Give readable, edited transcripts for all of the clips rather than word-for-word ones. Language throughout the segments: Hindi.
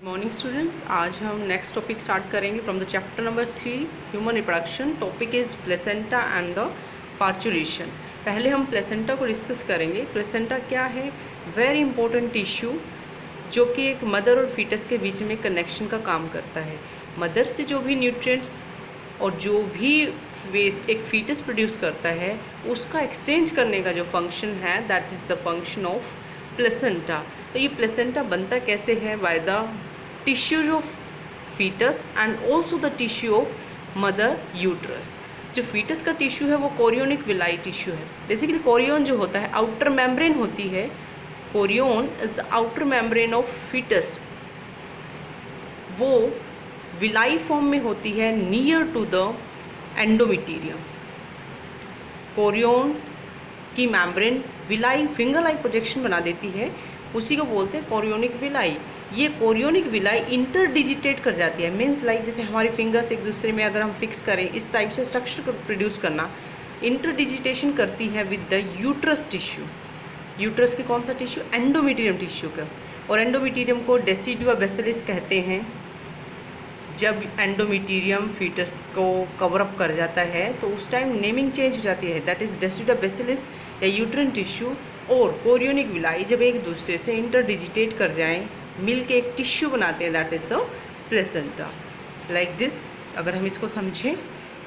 मॉर्निंग स्टूडेंट्स, आज हम नेक्स्ट टॉपिक स्टार्ट करेंगे from the chapter number 3 human reproduction. Topic is placenta and the parturition. पहले हम प्लेसेंटा को डिस्कस करेंगे। प्लेसेंटा क्या है? वेरी इंपॉर्टेंट टिश्यू जो कि एक मदर और फीटस के बीच में कनेक्शन का काम करता है। मदर से जो भी न्यूट्रिएंट्स और जो भी वेस्ट एक फीटस प्रोड्यूस करता है उसका एक्सचेंज करने का जो फंक्शन है, that is the function of placenta. तो ये प्लेसेंटा बनता कैसे है? By the tissues of foetus and also the tissue of mother uterus. जो फीटस का टिश्यू है वो कोरियोनिक विलाई टिश्यू है। बेसिकली कोरियोन जो होता है आउटर मेम्ब्रेन होती है। Chorion is the outer membrane of foetus. वो विलाई फॉर्म में होती है near to the endometrium. Chorion की membrane villi finger like projection बना देती है, उसी को बोलते हैं कोरियोनिक विलाई। ये कोरियोनिक विलाई इंटरडिजिटेट कर जाती है, मीन्स लाइक जैसे हमारी फिंगर्स एक दूसरे में अगर हम फिक्स करें इस टाइप से स्ट्रक्चर प्रोड्यूस करना, इंटरडिजिटेशन करती है with the uterus tissue. Uterus के कौन सा टिश्यू? एंडोमेटीरियम टिश्यू का। और एंडोमेटीरियम को डेसिडुआ बेसिलिस कहते हैं। जब एंडोमेटीरियम फीटस को कवर अप कर जाता है तो उस टाइम नेमिंग चेंज हो जाती है, दैट इज़ डेसिडुआ बेसिलिस या यूट्रन टिश्यू। और कोरियोनिक विलाई जब एक दूसरे से इंटरडिजिटेट कर जाएं, मिल के एक टिश्यू बनाते हैं, that is the placenta. Like this अगर हम इसको समझें,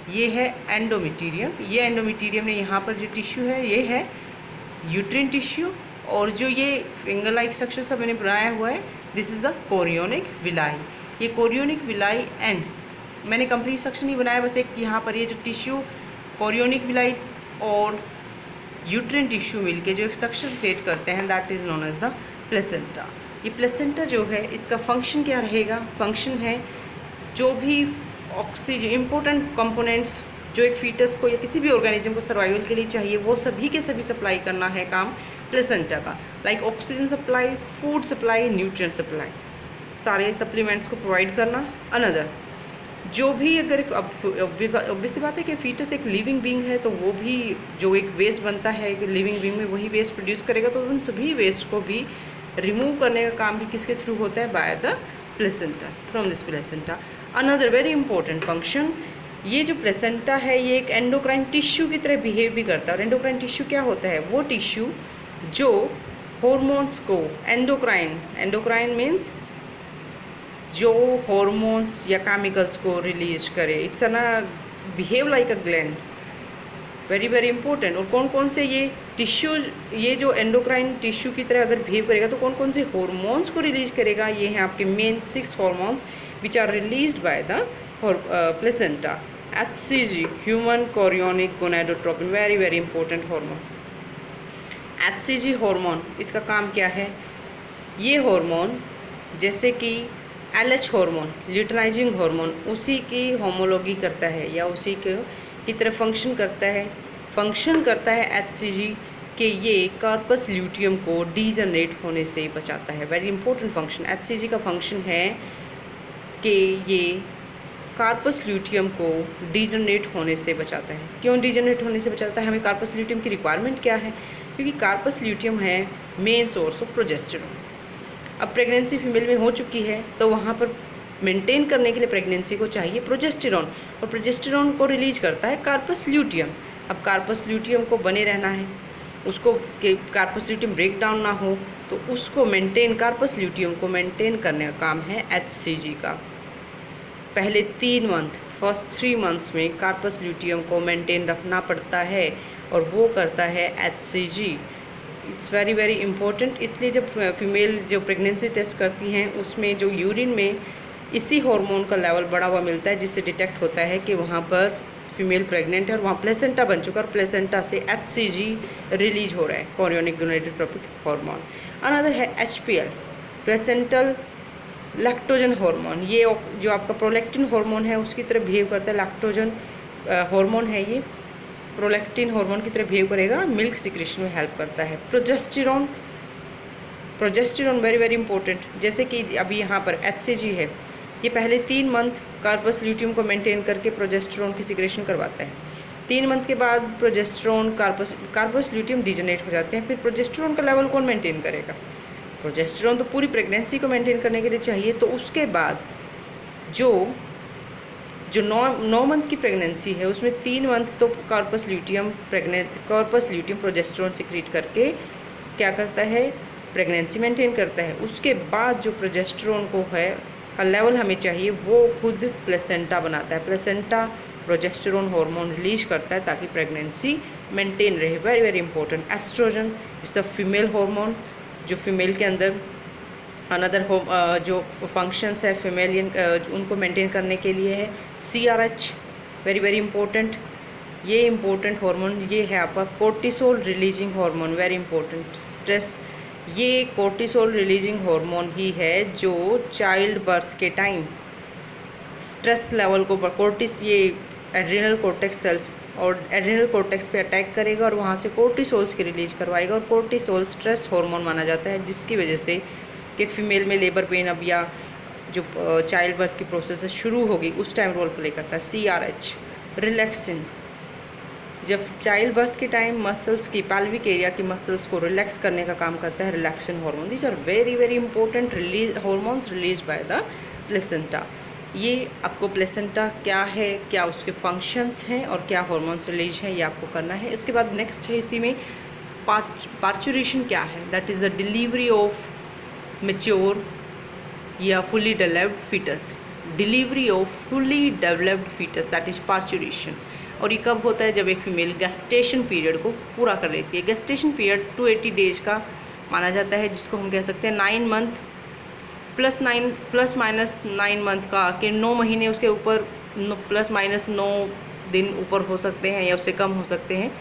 ये है एंडोमेटीरियम। ये एंडोमेटीरियम ने यहाँ पर जो टिश्यू है ये है यूट्रिन टिश्यू, और जो ये फिंगर लाइक स्ट्रक्चर सब मैंने बनाया हुआ है this is the chorionic villi. ये कोरियोनिक विलाई एंड मैंने कंप्लीट स्ट्रक्चर नहीं बनाया, बस एक यहाँ पर ये जो टिश्यू कोरियोनिक विलाई और यूट्रिन टिश्यू मिलके जो एक स्ट्रक्चर क्रिएट करते हैं, that is known as the placenta. ये प्लेसेंटा जो है इसका फंक्शन क्या रहेगा? फंक्शन है जो भी ऑक्सीजन इम्पोर्टेंट कंपोनेंट्स जो एक फीटस को या किसी भी ऑर्गेनिज्म को सर्वाइवल के लिए चाहिए वो सभी के सभी सप्लाई करना है काम प्लेसेंटा का। Like oxygen supply, food supply, nutrient supply, सारे सप्लीमेंट्स को प्रोवाइड करना। अनदर जो भी अगर ऑब्वियस बात है कि फीटस एक लिविंग बीइंग है तो वो भी जो एक वेस्ट बनता है लिविंग बीइंग में वही वेस्ट प्रोड्यूस करेगा, तो उन सभी वेस्ट को भी रिमूव करने का काम भी किसके थ्रू होता है? By the placenta, from this placenta. Another very important function, ये जो प्लेसेंटा है ये एक एंडोक्राइन टिश्यू की तरह बिहेव भी करता है। और एंडोक्राइन टिश्यू क्या होता है? वो टिश्यू जो हॉर्मोन्स को एंडोक्राइन मीन्स जो हॉर्मोन्स या केमिकल्स को रिलीज करे। इट्स ना behave like a gland, very very important. और कौन कौन से ये टिश्यू, ये जो एंडोक्राइन टिश्यू की तरह अगर बिहेव करेगा तो कौन कौन से हॉर्मोन्स को रिलीज करेगा? ये हैं आपके main 6 hormones which are released by the placenta. HCG human chorionic gonadotropin, very very important hormone. HCG hormone इसका काम क्या है? ये हार्मोन जैसे कि LH हार्मोन ल्यूटेनाइजिंग हार्मोन उसी की होमोलॉगी करता है या उसी के की तरह फंक्शन करता है HCG कि ये कार्पस ल्यूटियम को डीजनरेट होने से बचाता है। Very important function. HCG का फंक्शन है कि ये कार्पस ल्यूटियम को डीजनरेट होने से बचाता है। क्यों डीजनरेट होने से बचाता है? हमें कार्पस ल्यूटियम की रिक्वायरमेंट क्या है? क्योंकि कार्पस ल्यूटियम है मेन सोर्स ऑफ प्रोजेस्टेरॉन। अब प्रेगनेंसी फीमेल में हो चुकी है तो वहाँ पर मेंटेन करने के लिए प्रेगनेंसी को चाहिए प्रोजेस्टेरॉन, और प्रोजेस्टेरॉन को रिलीज करता है कार्पस ल्यूटियम। अब कार्पस ल्यूटियम को बने रहना है, उसको कार्पस ल्यूटियम ब्रेक डाउन ना हो, तो उसको मेंटेन कार्पस ल्यूटियम को मेंटेन करने का काम है HCG का। पहले 3 मंथ, फर्स्ट 3 मंथ्स में कार्पस ल्यूटियम को मेंटेन रखना पड़ता है और वो करता है HCG। It's very very important. इसलिए जब फीमेल जो प्रेगनेंसी टेस्ट करती हैं उसमें जो यूरिन में इसी हार्मोन का लेवल बढ़ा हुआ मिलता है, जिससे डिटेक्ट होता है कि वहाँ पर फीमेल प्रेग्नेंट है और वहाँ प्लेसेंटा बन चुका है और प्लेसेंटा से HCG रिलीज हो रहा है, कोरियोनिक गोनाडोट्रोपिक हार्मोन। अनदर है HPL प्लेसेंटल लैक्टोजन हार्मोन। ये जो आपका प्रोलैक्टिन हार्मोन है उसकी तरह बिहेव करता है। लैक्टोजन हार्मोन है, ये प्रोलैक्टिन हार्मोन की तरह बिहेव करेगा, मिल्क सिक्रेशन में हेल्प करता है। Progesterone very very important. जैसे कि अभी यहाँ पर HCG है, ये पहले 3 मंथ कार्पस ल्यूटियम को मेंटेन करके प्रोजेस्टेरॉन की सिक्रेशन करवाता है। 3 मंथ के बाद प्रोजेस्टेरॉन कार्पस ल्यूटियम डिजनरेट हो जाते हैं, फिर प्रोजेस्टेरॉन का लेवल कौन मेंटेन करेगा? प्रोजेस्टेरॉन तो पूरी प्रेगनेंसी को मेंटेन करने के लिए चाहिए। तो उसके बाद जो 9 मंथ की प्रेगनेंसी है उसमें 3 मंथ तो कॉर्पस ल्यूटियम प्रोजेस्टेरॉन सिक्रीट करके क्या करता है, प्रेगनेंसी मेंटेन करता है। उसके बाद जो प्रोजेस्टेरॉन को है लेवल हमें चाहिए वो खुद प्लेसेंटा बनाता है। प्लेसेंटा प्रोजेस्टेरॉन हार्मोन रिलीज करता है ताकि प्रेगनेंसी मेंटेन रहे। Very very important. Oestrogen it's a female hormone जो फीमेल के अंदर अनदर जो फंक्शंस है फीमेलियन उनको मेंटेन करने के लिए है। CRH very very important. ये इंपॉर्टेंट हार्मोन ये है आपका cortisol releasing hormone, very important. Stress, ये कोर्टिसोल रिलीजिंग हार्मोन ही है जो चाइल्ड बर्थ के टाइम स्ट्रेस लेवल को ये एड्रिनल कोर्टेक्स सेल्स और एड्रिनल कोर्टेक्स पे अटैक करेगा और वहाँ से कोर्टिसोल्स की रिलीज करवाएगा। और कोर्टिसोल स्ट्रेस हार्मोन माना जाता है जिसकी वजह से कि फीमेल में लेबर पेन अब या जो चाइल्ड बर्थ की प्रोसेस शुरू होगी उस टाइम रोल प्ले करता है। CRH रिलैक्सिन, जब चाइल्ड बर्थ के टाइम मसल्स की पैल्विक एरिया की मसल्स को रिलैक्स करने का काम करता है relaxin hormone. These are very very important hormones release by the placenta. ये आपको प्लेसेंटा क्या है, क्या उसके फंक्शंस हैं और क्या हार्मोन्स रिलीज है ये आपको करना है। इसके बाद नेक्स्ट है इसी में पार्चुरेशन क्या है, that is the delivery of mature या fully developed foetus. Delivery of fully developed foetus that is parturition. और ये कब होता है, जब एक फीमेल गेस्टेशन पीरियड को पूरा कर लेती है। गेस्टेशन पीरियड 280 डेज का माना जाता है जिसको हम कह सकते हैं 9 मंथ प्लस माइनस 9 मंथ का, कि 9 महीने उसके ऊपर प्लस माइनस 9 दिन ऊपर हो सकते हैं या उससे कम हो सकते हैं।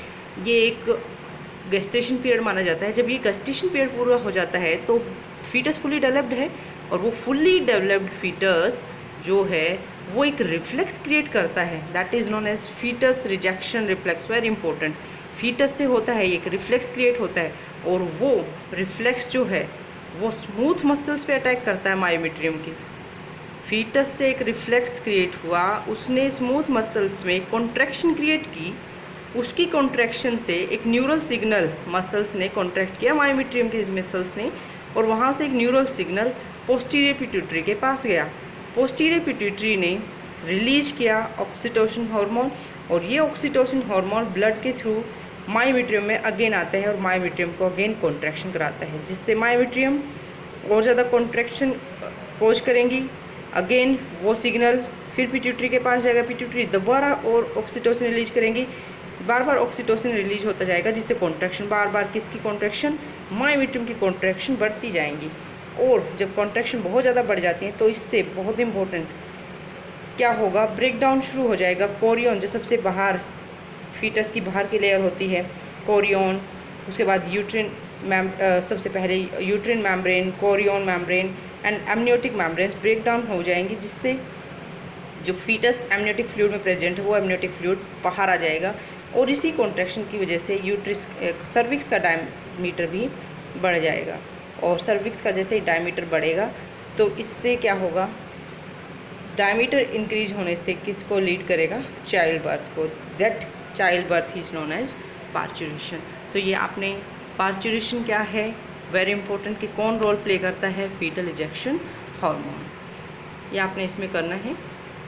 ये एक गेस्टेशन पीरियड माना जाता है। जब ये गेस्टेशन पीरियड पूरा हो जाता है तो फीटस फुली डेवलप्ड है और वो फुली डेवलप्ड फीटस जो है वो एक रिफ्लेक्स क्रिएट करता है that is known as foetus rejection reflex. Very important. Foetus से होता है एक रिफ्लेक्स क्रिएट होता है और वो रिफ्लेक्स जो है वो स्मूथ मसल्स पे अटैक करता है मायोमेट्रियम की। फीटस से एक रिफ्लेक्स क्रिएट हुआ, उसने स्मूथ मसल्स में कॉन्ट्रैक्शन क्रिएट की, उसकी कॉन्ट्रैक्शन से एक न्यूरल सिग्नल मसल्स ने कॉन्ट्रैक्ट किया मायोमेट्रियम के मसल्स ने और वहाँ से एक न्यूरल सिग्नल पोस्टीरियर पिट्यूटरी के पास गया। पोस्टीरियर पिट्यूटरी ने रिलीज किया ऑक्सीटोसिन हार्मोन और ये ऑक्सीटोसिन हार्मोन ब्लड के थ्रू मायोमेट्रियम में अगेन आता है और मायोमेट्रियम को अगेन कॉन्ट्रैक्शन कराता है जिससे मायोमेट्रियम और ज़्यादा कॉन्ट्रैक्शन कोज करेंगी। अगेन वो सिग्नल फिर पिट्यूटरी के पास जाएगा, पिट्यूटरी दोबारा और ऑक्सीटोसिन रिलीज करेंगी, बार बार ऑक्सीटोसिन रिलीज होता जाएगा जिससे कॉन्ट्रैक्शन बार बार किसकी कॉन्ट्रैक्शन, मायोमेट्रियम की कॉन्ट्रैक्शन बढ़ती जाएंगी। और जब कॉन्ट्रैक्शन बहुत ज़्यादा बढ़ जाती है तो इससे बहुत इंपॉर्टेंट क्या होगा, ब्रेकडाउन शुरू हो जाएगा। कोरियन जो सबसे बाहर फीटस की बाहर की लेयर होती है कोरियन, उसके बाद यूट्रिन सबसे पहले uterine membrane, chorion membrane and amniotic membranes break down हो जाएंगी जिससे जो फीटस एमनियोटिक फ्लूइड में प्रेजेंट है वो एमनियोटिक फ्लूइड बाहर आ जाएगा और इसी कॉन्ट्रैक्शन की वजह से सर्विक्स का डायमीटर भी बढ़ जाएगा और सर्विक्स का जैसे ही डायमीटर बढ़ेगा तो इससे क्या होगा, डायमीटर इंक्रीज होने से किसको लीड करेगा, चाइल्ड बर्थ को। That childbirth is known as parturition. तो ये आपने पार्चुरेशन क्या है, वेरी इंपॉर्टेंट कि कौन रोल प्ले करता है, फीटल इजेक्शन हार्मोन, ये आपने इसमें करना है।